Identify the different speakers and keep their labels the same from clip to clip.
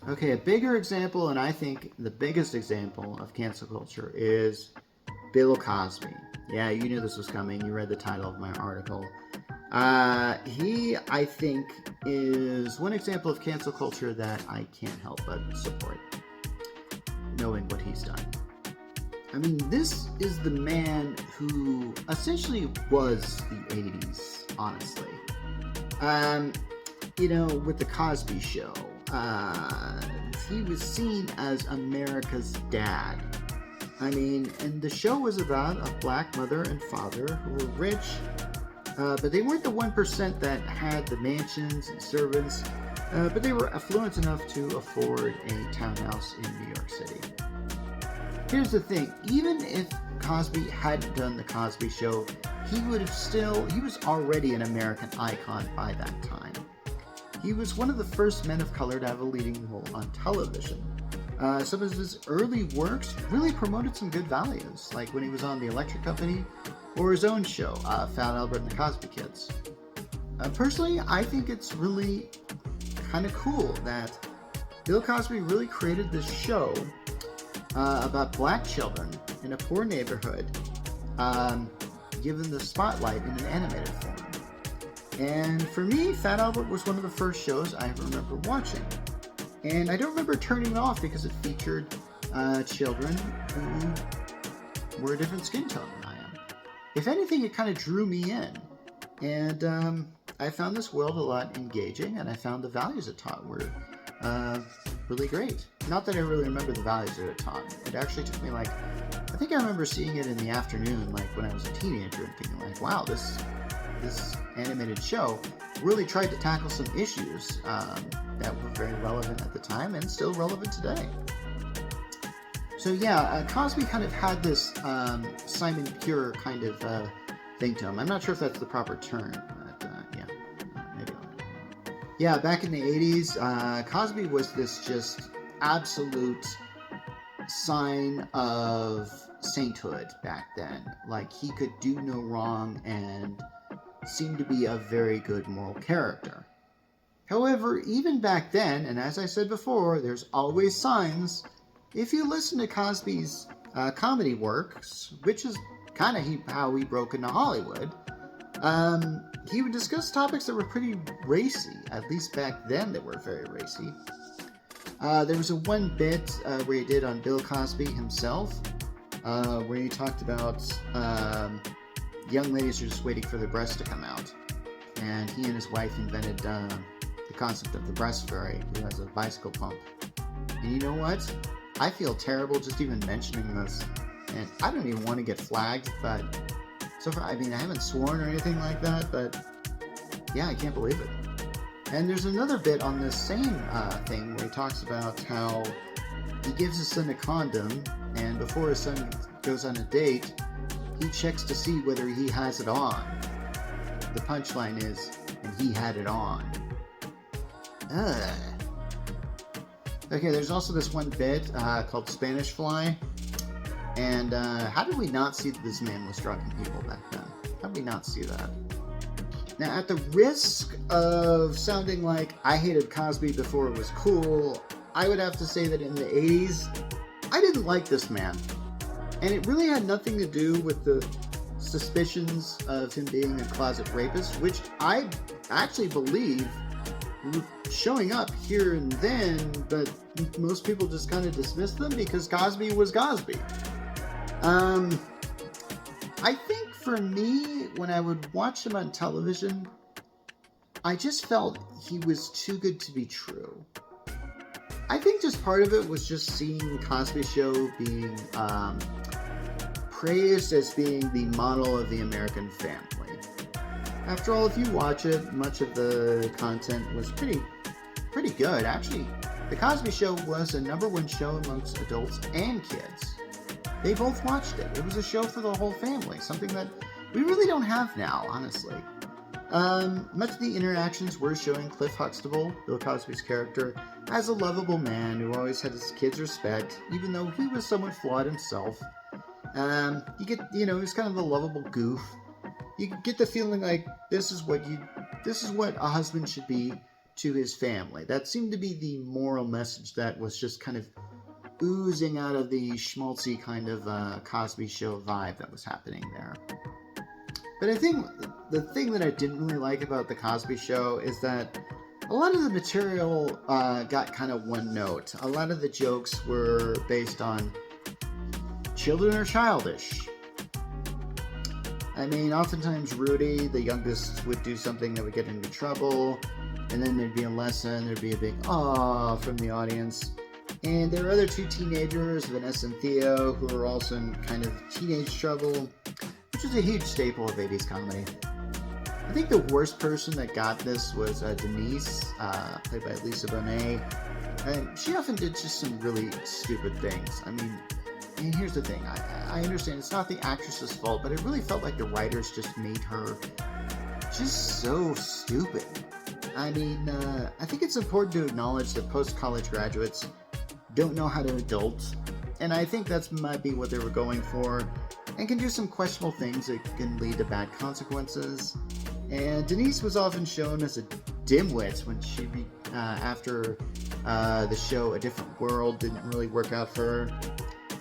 Speaker 1: Okay, a bigger example, and I think the biggest example of cancel culture is Bill Cosby. Yeah, you knew this was coming. You read the title of my article. He, I think, is one example of cancel culture that I can't help but support, knowing what he's done. I mean, this is the man who essentially was the 80s, honestly. With the Cosby Show, he was seen as America's dad. I mean, and the show was about a black mother and father who were rich, but they weren't the 1% that had the mansions and servants, but they were affluent enough to afford a townhouse in New York City. Here's the thing, even if Cosby hadn't done the Cosby Show, he was already an American icon by that time. He was one of the first men of color to have a leading role on television. Some of his early works really promoted some good values, like when he was on The Electric Company or his own show, Fat Albert and the Cosby Kids. Personally, I think it's really kind of cool that Bill Cosby really created this show about black children in a poor neighborhood, given the spotlight in an animated form. And for me, Fat Albert was one of the first shows I remember watching. And I don't remember turning it off because it featured children who were a different skin tone than I am. If anything, it kind of drew me in. And I found this world a lot engaging, and I found the values it taught were really great. Not that I really remember the values that it taught. It actually took me I think I remember seeing it in the afternoon, when I was a teenager, and thinking wow, this animated show really tried to tackle some issues that were very relevant at the time and still relevant today. So yeah, Cosby kind of had this Simon Pure kind of thing to him. I'm not sure if that's the proper term, but maybe. Yeah, back in the 80s, Cosby was this just absolute sign of sainthood back then. He could do no wrong and seemed to be a very good moral character. However, even back then, and as I said before, there's always signs. If you listen to Cosby's comedy works, which is kind of how he broke into Hollywood, he would discuss topics that were pretty racy. At least back then, they were very racy. There was one bit where he did on Bill Cosby himself, where he talked about young ladies are just waiting for their breasts to come out. And he and his wife invented the concept of the breast fairy, who has a bicycle pump. And you know what? I feel terrible just even mentioning this. And I don't even want to get flagged, but so far, I haven't sworn or anything like that, but yeah, I can't believe it. And there's another bit on this same thing where he talks about how he gives his son a condom, and before his son goes on a date, he checks to see whether he has it on. The punchline is, and he had it on. Ugh. Okay, there's also this one bit called Spanish Fly. And how did we not see that this man was drugging people back then? How did we not see that? Now, at the risk of sounding like I hated Cosby before it was cool, I would have to say that in the 80s, I didn't like this man. And it really had nothing to do with the suspicions of him being a closet rapist, which I actually believe were showing up here and then, but most people just kind of dismissed them because Cosby was Cosby. I think for me, when I would watch him on television, I just felt he was too good to be true. I think just part of it was just seeing the Cosby Show being praised as being the model of the American family. After all, if you watch it, much of the content was pretty good. Actually, the Cosby Show was a #1 show amongst adults and kids. They both watched it. It was a show for the whole family, something that we really don't have now, honestly. Much of the interactions were showing Cliff Huxtable, Bill Cosby's character, as a lovable man who always had his kids' respect, even though he was somewhat flawed himself. You get, he's kind of the lovable goof. You get the feeling like this is what a husband should be to his family. That seemed to be the moral message that was just kind of oozing out of the schmaltzy kind of Cosby Show vibe that was happening there. But I think the thing that I didn't really like about The Cosby Show is that a lot of the material got kind of one note. A lot of the jokes were based on children are childish. I mean, oftentimes Rudy, the youngest, would do something that would get into trouble, and then there'd be a lesson, there'd be a big "aww" from the audience. And there were other two teenagers, Vanessa and Theo, who were also in kind of teenage trouble, which is a huge staple of 80s comedy. I think the worst person that got this was Denise, played by Lisa Bonet. And she often did just some really stupid things. I mean, and here's the thing. I understand it's not the actress's fault, but it really felt like the writers just made her just so stupid. I mean, I think it's important to acknowledge that post-college graduates don't know how to adult, and I think that might be what they were going for, and can do some questionable things that can lead to bad consequences. And Denise was often shown as a dimwit when she, after the show A Different World didn't really work out for her.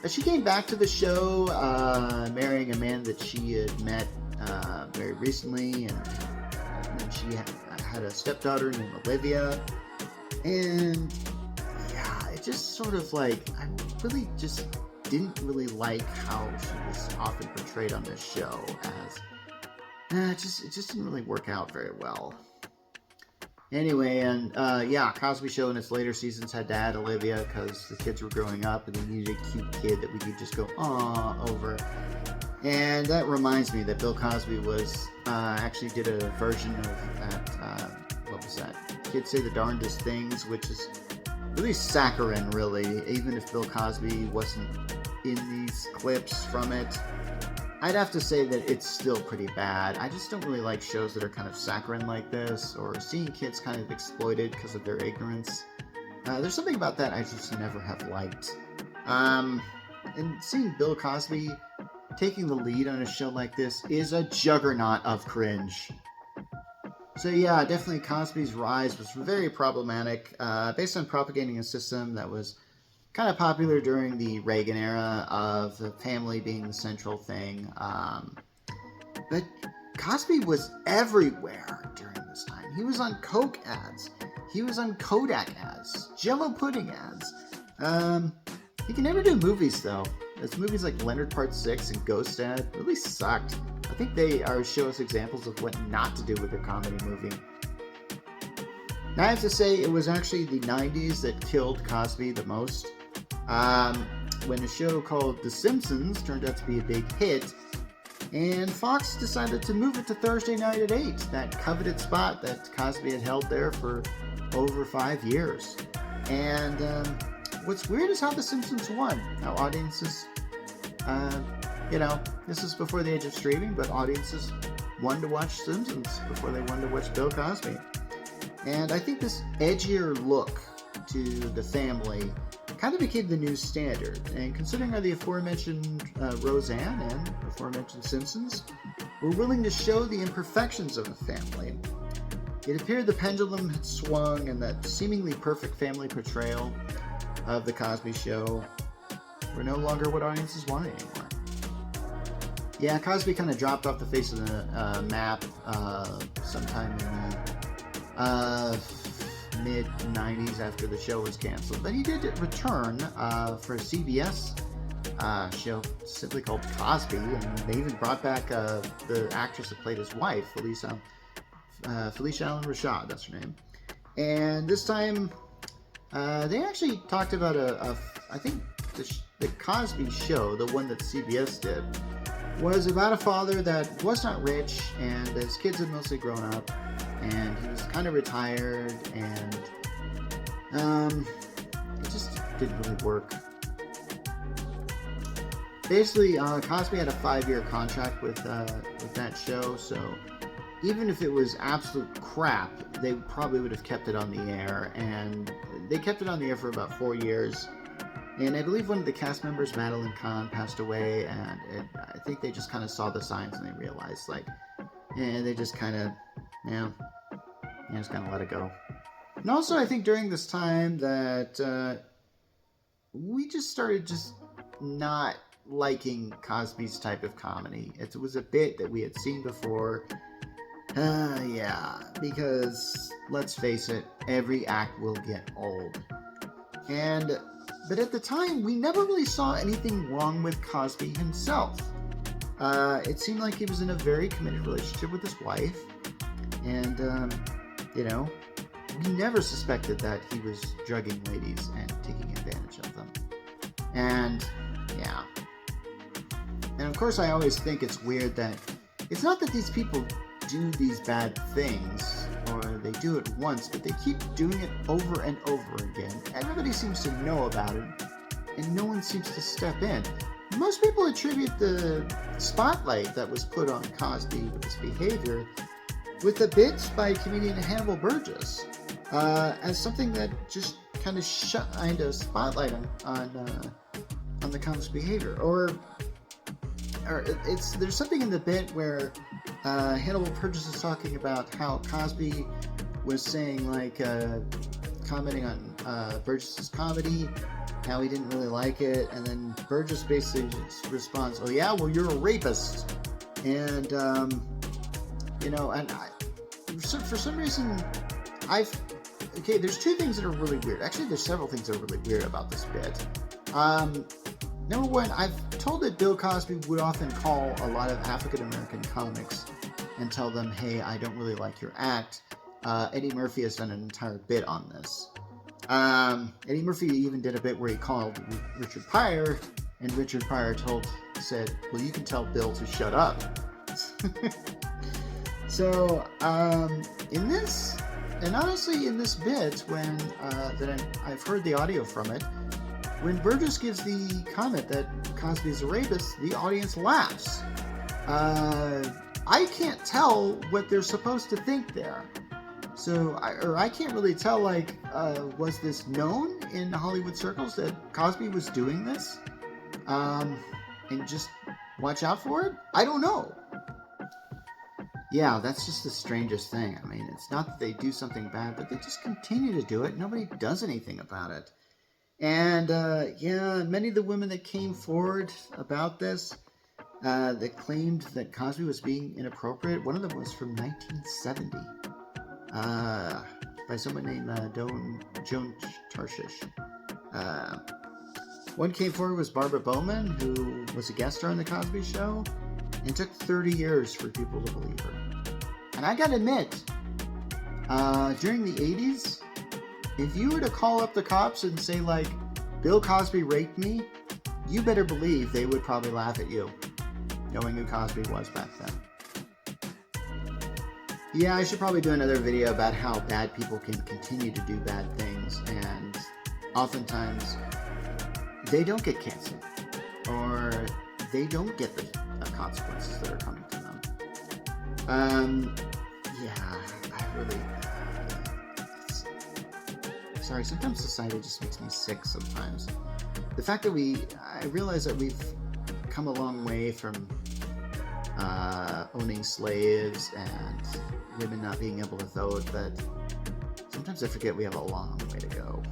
Speaker 1: But she came back to the show, marrying a man that she had met very recently, and then she had a stepdaughter named Olivia. And yeah, it just sort of like, I really just didn't really like how she was often portrayed on this show as it just didn't really work out very well. Anyway, and yeah, Cosby Show in its later seasons had to add Olivia because the kids were growing up and they needed a cute kid that we could just go "aww" over. And that reminds me that Bill Cosby was actually did a version of that. What was that? Kids Say the Darndest Things, which is really saccharine, really. Even if Bill Cosby wasn't in these clips from it, I'd have to say that it's still pretty bad. I just don't really like shows that are kind of saccharine like this, or seeing kids kind of exploited because of their ignorance. There's something about that I just never have liked. And seeing Bill Cosby taking the lead on a show like this is a juggernaut of cringe. So yeah, definitely Cosby's rise was very problematic, based on propagating a system that was kind of popular during the Reagan era of the family being the central thing. But Cosby was everywhere during this time. He was on Coke ads. He was on Kodak ads. Jello pudding ads. He can never do movies, though. His movies like Leonard Part 6 and Ghost Dad really sucked. I think they show us examples of what not to do with a comedy movie. Now I have to say, it was actually the 90s that killed Cosby the most. When a show called The Simpsons turned out to be a big hit, and Fox decided to move it to Thursday night at 8, that coveted spot that Cosby had held there for over 5 years. And what's weird is how The Simpsons won. How audiences, this is before the age of streaming, but audiences wanted to watch Simpsons before they wanted to watch Bill Cosby. And I think this edgier look to the family kind of became the new standard. And considering how the aforementioned Roseanne and aforementioned Simpsons were willing to show the imperfections of a family, it appeared the pendulum had swung, and that seemingly perfect family portrayal of The Cosby Show were no longer what audiences wanted anymore. Yeah, Cosby kind of dropped off the face of the map sometime in the mid-90s after the show was canceled. But he did return for a CBS show simply called Cosby, and they even brought back the actress that played his wife, Felicia Allen Rashad, that's her name. And this time, they actually talked about I think the Cosby Show, the one that CBS did, was about a father that was not rich, and his kids had mostly grown up, and he was kind of retired, and it just didn't really work. Basically, Cosby had a 5-year contract with that show, so even if it was absolute crap, they probably would have kept it on the air, and they kept it on the air for about 4 years. And I believe one of the cast members, Madeline Kahn, passed away, and I think they just kind of saw the signs and they realized, they just kind of, just kind of let it go. And also, I think during this time that we just started just not liking Cosby's type of comedy. It was a bit that we had seen before. Yeah, because let's face it, every act will get old. But at the time, we never really saw anything wrong with Cosby himself. It seemed like he was in a very committed relationship with his wife, and we never suspected that he was drugging ladies and taking advantage of them. And yeah. And of course, I always think it's weird that it's not that these people do these bad things, or they do it once, but they keep doing it over and over again. Everybody seems to know about it, and no one seems to step in. Most people attribute the spotlight that was put on Cosby with his behavior with the bit by comedian Hannibal Burgess as something that just kind of shined a spotlight on the comic's behavior. Or there's something in the bit where Hannibal Burgess is talking about how Cosby was saying, like, commenting on Burgess's comedy, how he didn't really like it, and then Burgess basically just responds, "Oh yeah, well you're a rapist," and for some reason, there's two things that are really weird. Actually, there's several things that are really weird about this bit. Number one, I've told that Bill Cosby would often call a lot of African American comics and tell them, "Hey, I don't really like your act." Eddie Murphy has done an entire bit on this. Eddie Murphy even did a bit where he called Richard Pryor, and Richard Pryor said, "Well, you can tell Bill to shut up." So, in this, and honestly, in this bit, when I've heard the audio from it, when Burgess gives the comment that Cosby is a rapist, the audience laughs. I can't tell what they're supposed to think there. So, I can't really tell, was this known in Hollywood circles that Cosby was doing this? And just watch out for it? I don't know. Yeah, that's just the strangest thing. I mean, it's not that they do something bad, but they just continue to do it. Nobody does anything about it. And, many of the women that came forward about this, that claimed that Cosby was being inappropriate, one of them was from 1970. By someone named Joan Tarshish. One came forward was Barbara Bowman, who was a guest star on The Cosby Show, and it took 30 years for people to believe her. And I gotta admit, during the 80s, if you were to call up the cops and say, like, "Bill Cosby raped me," you better believe they would probably laugh at you, knowing who Cosby was back then. Yeah, I should probably do another video about how bad people can continue to do bad things, and oftentimes they don't get canceled, or they don't get the consequences that are coming to them. Sorry, sometimes society just makes me sick sometimes. The fact that I realize that we've come a long way from owning slaves and women not being able to vote, but sometimes I forget we have a long way to go.